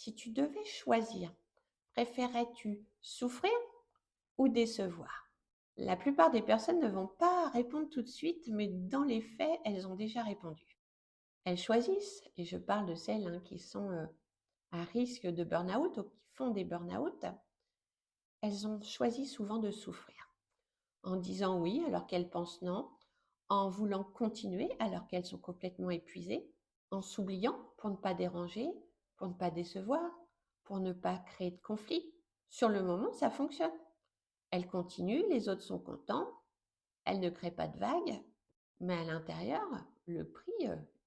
Si tu devais choisir, préférerais-tu souffrir ou décevoir? La plupart des personnes ne vont pas répondre tout de suite, mais dans les faits, elles ont déjà répondu. Elles choisissent, et je parle de celles qui sont à risque de burn-out ou qui font des burn-out, elles ont choisi souvent de souffrir, en disant oui alors qu'elles pensent non, en voulant continuer alors qu'elles sont complètement épuisées, en s'oubliant pour ne pas déranger, pour ne pas décevoir, pour ne pas créer de conflit. Sur le moment, ça fonctionne. Elles continuent, les autres sont contents, elles ne créent pas de vagues, mais à l'intérieur, le prix,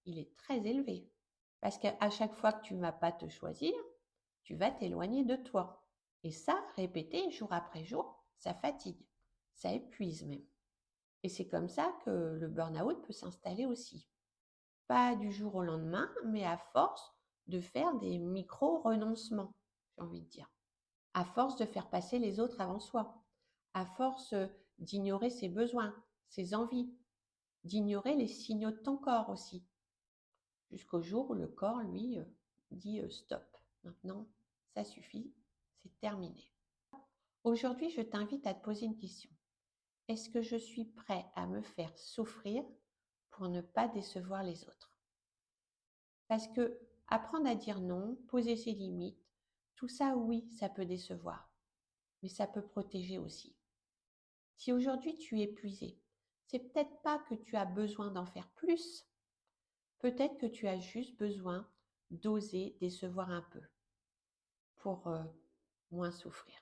il est très élevé. Parce qu'à chaque fois que tu ne vas pas te choisir, tu vas t'éloigner de toi. Et ça, répéter jour après jour, ça fatigue, ça épuise même. Et c'est comme ça que le burn-out peut s'installer aussi. Pas du jour au lendemain, mais à force de faire des micro-renoncements, j'ai envie de dire. À force de faire passer les autres avant soi. À force d'ignorer ses besoins, ses envies, d'ignorer les signaux de ton corps aussi. Jusqu'au jour où le corps, lui, dit stop. Maintenant, ça suffit, c'est terminé. Aujourd'hui, je t'invite à te poser une question. Est-ce que je suis prêt à me faire souffrir pour ne pas décevoir les autres? Parce que apprendre à dire non, poser ses limites, tout ça, oui, ça peut décevoir, mais ça peut protéger aussi. Si aujourd'hui tu es épuisé, c'est peut-être pas que tu as besoin d'en faire plus, peut-être que tu as juste besoin d'oser décevoir un peu pour moins souffrir.